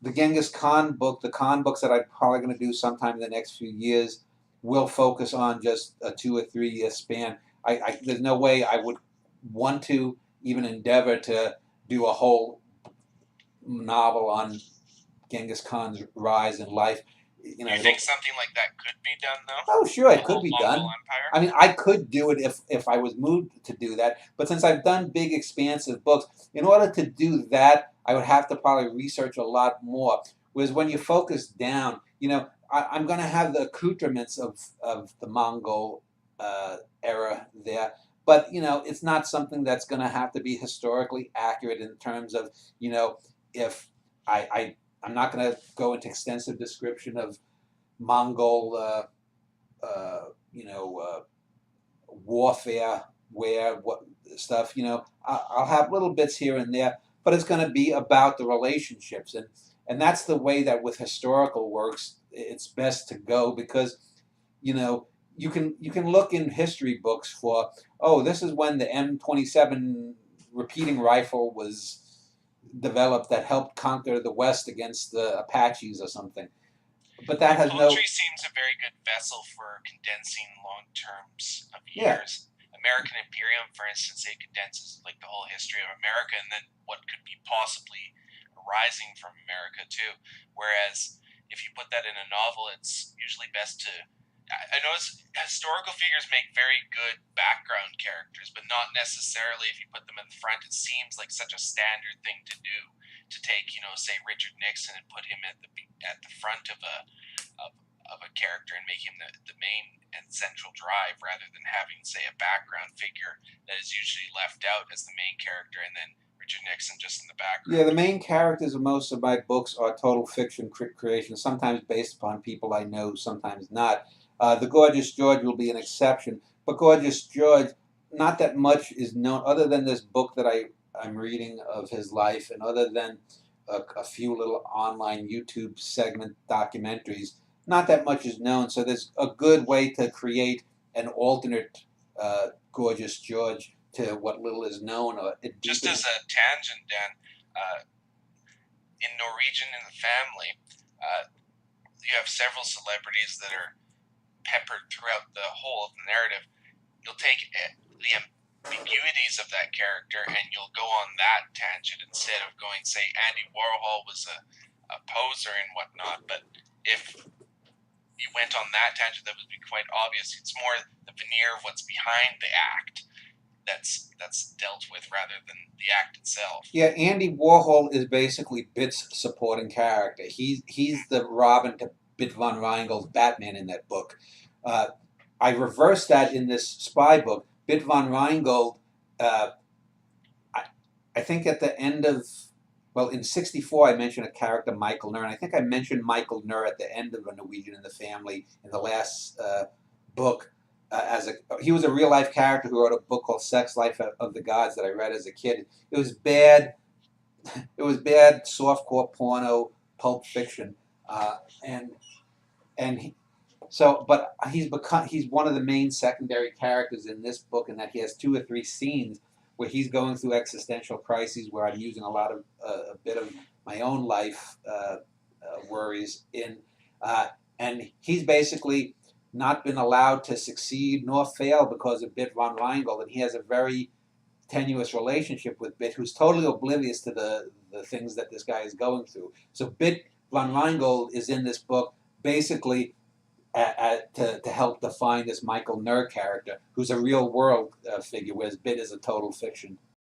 the Genghis Khan book, the Khan books that I'm probably going to do sometime in the next few years, will focus on just a 2 or 3 year span. There's no way I would want to even endeavor to do a whole novel on Genghis Khan's rise in life. You Do know, you think something like that could be done though? oh, sure, The it could whole be Mongol done. I Empire? mean, I could do it if I was moved to do that. But since I've done big, expansive books, in order to do that, I would have to probably research a lot more. Whereas when you focus down, I'm going to have the accoutrements of the Mongol era there. But it's not something that's going to have to be historically accurate in terms of if I'm not going to go into extensive description of Mongol. Uh, you know, uh, Warfare, where what stuff. I'll have little bits here and there, but it's going to be about the relationships, and that's the way that with historical works it's best to go because you know you can look in history books for, oh, this is when the M27 repeating rifle was developed that helped conquer the West against the Apaches or something, but that Yeah, has no. poetry seems a very good vessel for condensing long terms of Yeah. years. American Imperium, for instance, it condenses like the whole history of America and then what could be possibly arising from America too. Whereas if you put that in a novel, it's usually best to. I notice historical figures make very good background characters, but not necessarily if you put them in the front. It seems like such a standard thing to do to take, say Richard Nixon and put him at the front of, of a character and make him the main and central drive rather than having, say, a background figure that is usually left out as the main character and then Richard Nixon just in the Yeah, the background. main characters of most of my books are total fiction creations, sometimes based upon people I know, sometimes not. The Gorgeous George will be an exception, but Gorgeous George, not that much is known other than this book that I'm reading of his life, and other than a few little online YouTube segment documentaries. Not that much is known, so there's a good way to create an alternate Gorgeous George to what little is known, or it Just deepens. as a tangent, Dan, in Norwegian in the Family, you have several celebrities that are peppered throughout the whole of the narrative. You'll take the ambiguities of that character and you'll go on that tangent instead of going, say, Andy Warhol was a poser and whatnot. But if you went on that tangent, that would be quite obvious. It's more the veneer of what's behind the act that's dealt with rather than the act itself. Yeah, Andy Warhol is basically Bit's supporting character. He's the Robin to Bit von Reingold's Batman in that book. Uh, I reversed that in this spy book. Bit von Reingold, uh, I, I think at the end of, well, in '64, I mentioned a character, Michael Nur, and I think I mentioned Michael Nur at the end of A Norwegian in the Family in the last book. He was a real life character who wrote a book called Sex Life of the Gods that I read as a kid. It was bad. It was bad softcore porno, pulp fiction, and and he, so, but he's one of the main secondary characters in this book, in that he has 2 or 3 scenes where he's going through existential crises, where I'm using a bit of my own life worries in, and he's basically not been allowed to succeed nor fail because of Bit von Reingold, and he has a very tenuous relationship with Bit, who's totally oblivious to the things that this guy is going through. So Bit von Reingold is in this book basically to help define this Michael Nur character, who's a real world figure, whereas Bit is a total fiction.